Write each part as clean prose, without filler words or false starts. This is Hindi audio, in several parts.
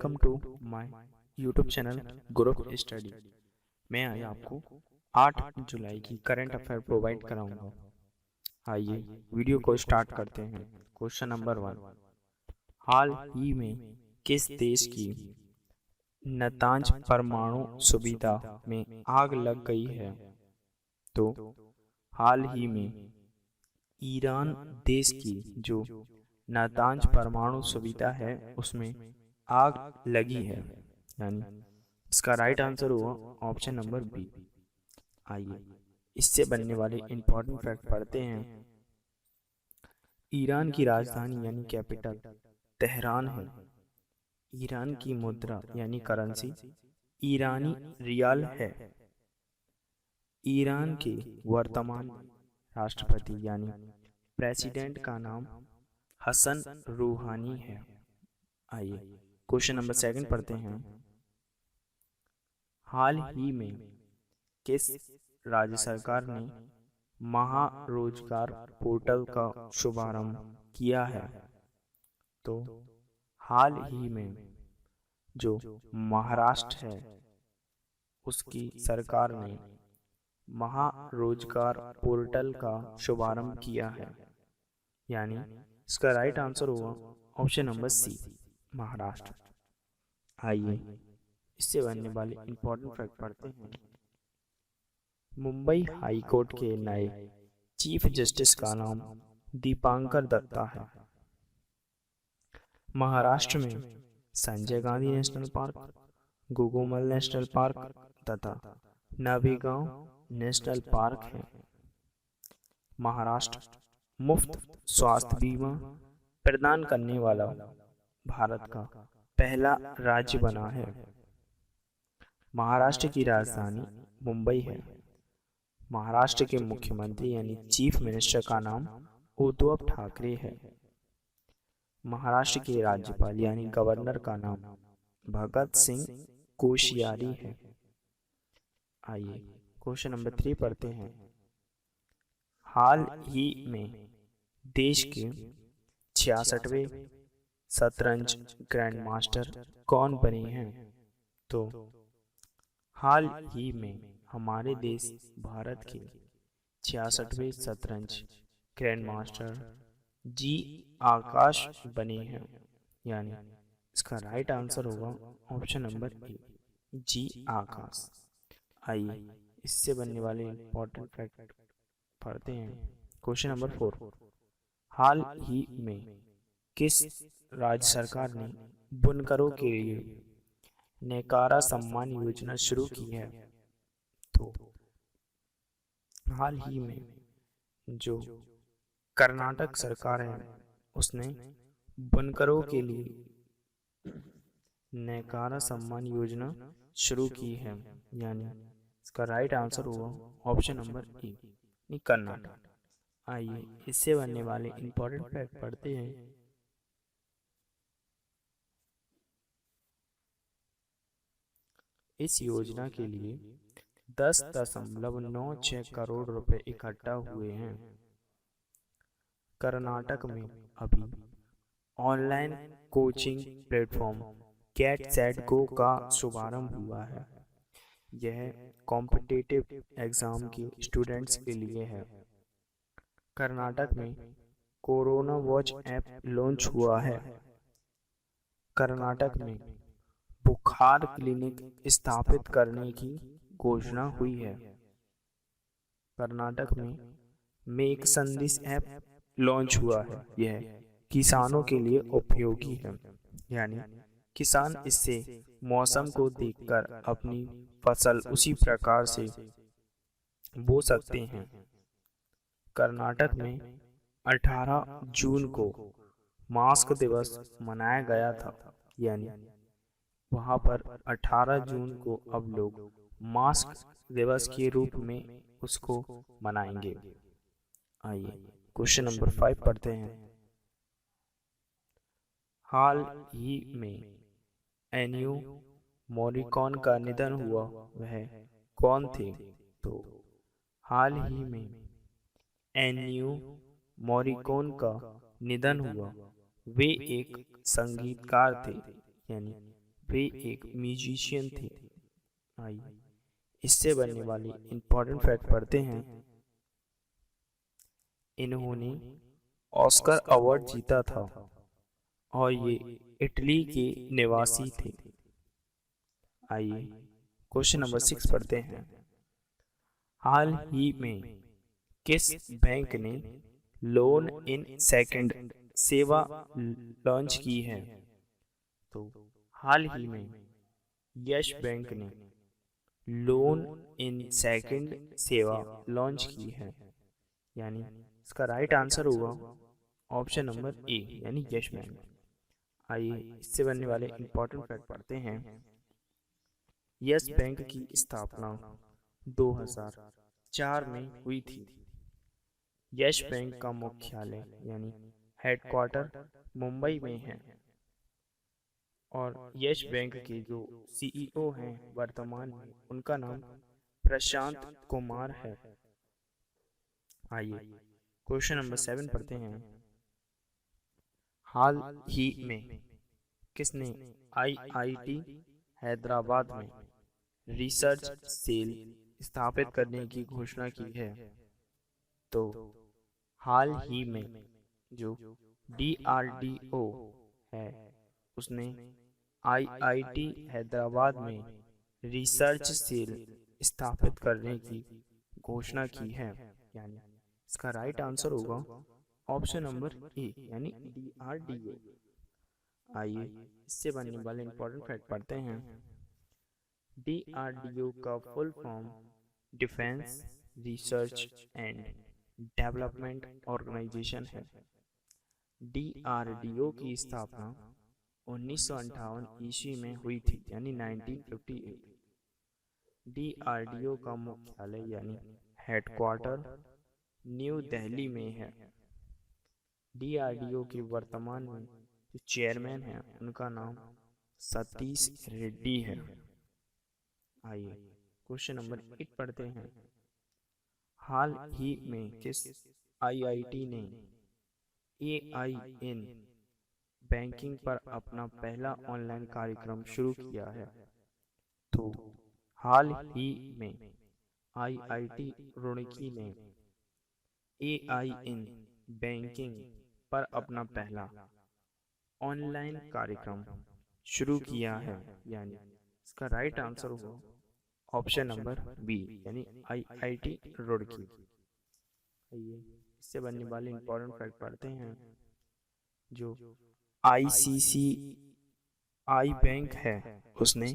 Welcome to my YouTube channel group study. मैं आज आपको 8 जुलाई की करंट अफेयर प्रोवाइड कराऊंगा। आइए वीडियो को स्टार्ट करते हैं। क्वेश्चन नंबर 1, हाल ही में किस देश की नातांज परमाणु सुविधा में आग लग गई है? तो हाल ही में ईरान देश की जो नातांज परमाणु सुविधा है उसमें आग लगी है, यानी इसका राइट आंसर हुआ ऑप्शन नंबर बी। आइए इससे बनने वाले इंपॉर्टेंट फैक्ट पढ़ते हैं। ईरान की राजधानी यानी कैपिटल तेहरान है। ईरान की मुद्रा यानी करेंसी ईरानी रियाल है। ईरान के वर्तमान राष्ट्रपति यानी प्रेसिडेंट का नाम हसन रूहानी है। आइए क्वेश्चन नंबर 2 पढ़ते हैं। हाल ही में किस राज्य सरकार ने महारोजगार पोर्टल का शुभारंभ किया है? तो हाल ही में जो महाराष्ट्र है उसकी सरकार ने महारोजगार पोर्टल का शुभारंभ किया है, यानी इसका राइट आंसर हुआ ऑप्शन नंबर सी, महाराष्ट्र। आइए इससे बनने वाले इंपॉर्टेंट फैक्ट पढ़ते हैं। मुंबई हाई कोर्ट के नए चीफ जस्टिस का नाम दीपांकर दत्ता है। महाराष्ट्र में Sanjay Gandhi national park, Gugamal national park तथा नवीगांव नेशनल पार्क है। महाराष्ट्र मुफ्त स्वास्थ्य बीमा प्रदान करने वाला भारत का पहला राज्य बना है। महाराष्ट्र की राजधानी मुंबई है। महाराष्ट्र के मुख्यमंत्री यानी चीफ मिनिस्टर का नाम उद्धव ठाकरे है। महाराष्ट्र के राज्यपाल यानी गवर्नर का नाम भगत सिंह कोश्यारी है। आइए क्वेश्चन नंबर 3 पढ़ते हैं। हाल ही में देश के 66वें शतरंज ग्रैंड मास्टर कौन बने हैं? तो हाल ही में हमारे देश भारत के 66वें शतरंज ग्रैंड मास्टर जी आकाश बने हैं, यानी इसका राइट आंसर होगा ऑप्शन नंबर ए, जी आकाश। आइए इससे बनने वाले इंपॉर्टेंट फैक्ट पढ़ते हैं। क्वेश्चन नंबर 4, हाल ही में किस राज्य सरकार ने बुनकरों के लिए नेकारा सम्मान योजना शुरू की है? तो हाल ही में जो कर्नाटक सरकार है उसने बुनकरों के लिए नेकारा सम्मान योजना शुरू की है, यानी इसका राइट आंसर हुआ ऑप्शन नंबर ए, कर्नाटक। आइए इससे बनने वाले इंपॉर्टेंट फैक्ट पढ़ते हैं। इस योजना के लिए 10.96 करोड़ रुपए इकट्ठा हुए हैं। कर्नाटक में अभी online coaching platform get set go का शुभारंभ हुआ है। यह कॉम्पिटिटिव एग्जाम के स्टूडेंट्स के लिए है। कर्नाटक में कोरोना वॉच ऐप लॉन्च हुआ है। कर्नाटक में बुखार क्लिनिक स्थापित करने की घोषणा हुई है। कर्नाटक में मेक संदेश ऐप लॉन्च हुआ है। यह किसानों के लिए उपयोगी है, यानी किसान इससे मौसम को देखकर अपनी फसल उसी प्रकार से बो सकते हैं। कर्नाटक में 18 जून को मास्क दिवस मनाया गया था, यानी वहाँ पर 18 जून को अब लोग मास्क दिवस के रूप में उसको मनाएंगे। आइए क्वेश्चन नंबर 5 पढ़ते हैं। हाल ही में एनियो मोरिकॉन का निधन हुआ, वह कौन थे? तो हाल ही में एनियो मोरिकॉन का निधन हुआ। वे एक संगीतकार थे, यानी वे एक म्यूजिशियन थे। आइए इससे बनने वाली इंपॉर्टेंट फैक्ट पढ़ते हैं। इन्होंने ऑस्कर अवार्ड जीता था और ये इटली के निवासी थे। आइए क्वेश्चन नंबर 6 पढ़ते हैं। हाल ही में किस बैंक ने लोन इन सेकंड सेवा लॉन्च की है? तो हाल ही में यस बैंक ने लोन इन सेकंड सेवा लॉन्च की है, यानी इसका राइट आंसर होगा ऑप्शन नंबर ए यानी यस बैंक। आइए इससे बनने वाले इंपॉर्टेंट फैक्ट पढ़ते हैं। यस बैंक की स्थापना 2004 में हुई थी। यस बैंक का मुख्यालय यानी हेडक्वार्टर मुंबई में है और यस बैंक के जो सीईओ हैं वर्तमान में, उनका नाम प्रशांत कुमार है। आइए क्वेश्चन नंबर 7 पढ़ते हैं। हाल ही में किसने आईआईटी हैदराबाद में रिसर्च सेल स्थापित करने की घोषणा की है? तो हाल ही में जो डीआरडीओ है उसने आईआईटी हैदराबाद में रिसर्च सेल स्थापित करने की घोषणा की है, यानी इसका राइट आंसर होगा ऑप्शन नंबर ए यानी डीआरडीओ। आइए इससे बनने वाले इंपॉर्टेंट फैक्ट पढ़ते हैं। डीआरडीओ का full form defence research and development organisation है। डीआरडीओ की स्थापना 1958 ईस्वी में हुई थी, यानी 1958। डीआरडीओ का मुख्यालय यानी हेडक्वार्टर न्यू दिल्ली में है। डीआरडीओ के वर्तमान में जो चेयरमैन हैं उनका नाम सतीश रेड्डी है। आइए क्वेश्चन नंबर 8 पढ़ते हैं। हाल ही में किस आईआईटी ने एआईएन बैंकिंग पर अपना पहला ऑनलाइन कार्यक्रम शुरू किया है? तो हाल ही में आईआईटी रुड़की ने एआईएन बैंकिंग पर अपना पहला ऑनलाइन कार्यक्रम शुरू किया है, यानी इसका राइट आंसर होगा ऑप्शन नंबर बी यानी आईआईटी रुड़की। ये इससे बनने वाले इंपॉर्टेंट फैक्ट पढ़ते हैं। जो आईसीसीआई बैंक है उसने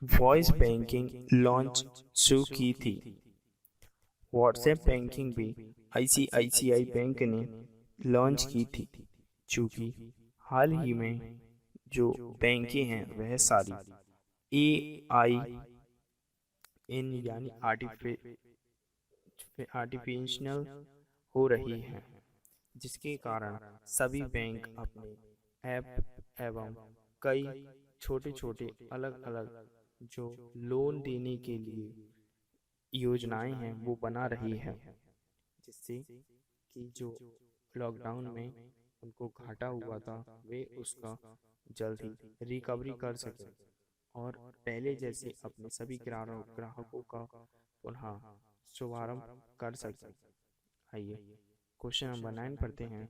वॉइस बैंकिंग लॉन्च शुरू की थी। व्हाट्सएप बैंकिंग भी आईसीआईसीआई बैंक ने लॉन्च की थी। चूँकि हाल ही में जो बैंकें हैं वह सारी एआई इन यानी आर्टिफिशियल हो रही है, जिसके कारण सभी बैंक अपने ऐप एवं कई छोटे छोटे अलग अलग जो लोन देने के लिए योजनाएं हैं वो बना रही है, जिससे कि जो लॉकडाउन में उनको घाटा हुआ था वे उसका जल्द ही रिकवरी कर सके और पहले जैसे अपने सभी ग्राहकों का पुनः शुभारंभ कर सके। आइए क्वेश्चन नंबर 9 पढ़ते हैं।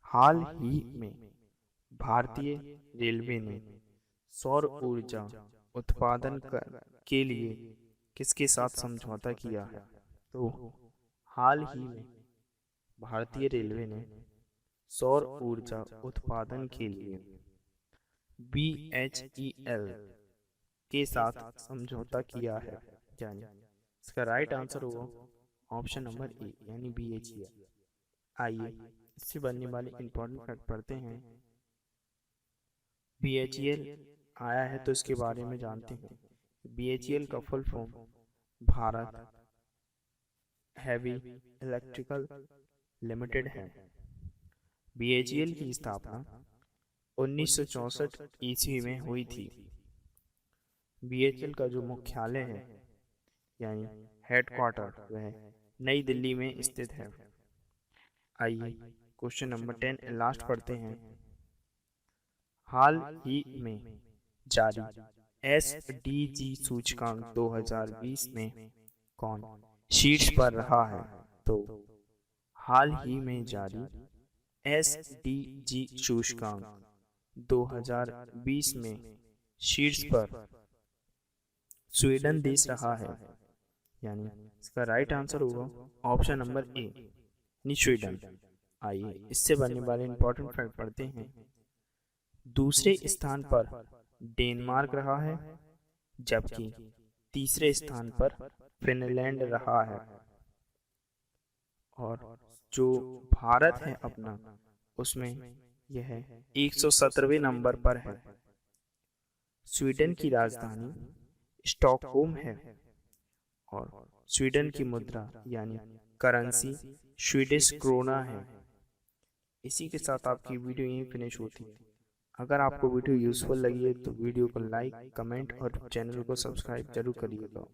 हाल ही में भारतीय रेलवे ने सौर ऊर्जा उत्पादन के लिए किसके साथ समझौता किया है? तो हाल ही में भारतीय रेलवे ने सौर ऊर्जा उत्पादन के लिए BHEL के साथ समझौता किया है, यानी इसका राइट आंसर होगा ऑप्शन नंबर ए यानी BHEL। आइए इससे बनने वाले इंपॉर्टेंट फैक्ट पढ़ते हैं। BHEL आया है तो इसके बारे में जानते हैं। BHEL का full form Bharat heavy electrical limited है। BHEL की स्थापना 1964 ईस्वी में हुई थी। BHEL का जो मुख्यालय है यानी हेडक्वार्टर वह नई दिल्ली में स्थित है। आइए क्वेश्चन नंबर 10 लास्ट पढ़ते हैं। हाल ही में जारी SDG सूचकांक 2020 में कौन शीर्ष पर रहा है? तो हाल ही में जारी SDG सूचकांक 2020 में शीर्ष पर स्वीडन देश रहा है, यानी इसका राइट आंसर होगा ऑप्शन नंबर ए, स्वीडन। आइए इससे बनने वाले इंपॉर्टेंट फैक्ट पढ़ते हैं। दूसरे स्थान पर डेनमार्क रहा है, जबकि तीसरे स्थान पर फिनलैंड रहा है। और जो भारत है अपना, उसमें यह 117वें नंबर पर है। स्वीडन की राजधानी स्टॉकहोम है और स्वीडन की मुद्रा यानी करेंसी स्वीडिश क्रोना है। इसी के साथ आपकी वीडियो यहीं फिनिश होती है। अगर आपको वीडियो यूजफुल लगी है तो वीडियो को लाइक, कमेंट और चैनल को सब्सक्राइब जरूर करिएगा।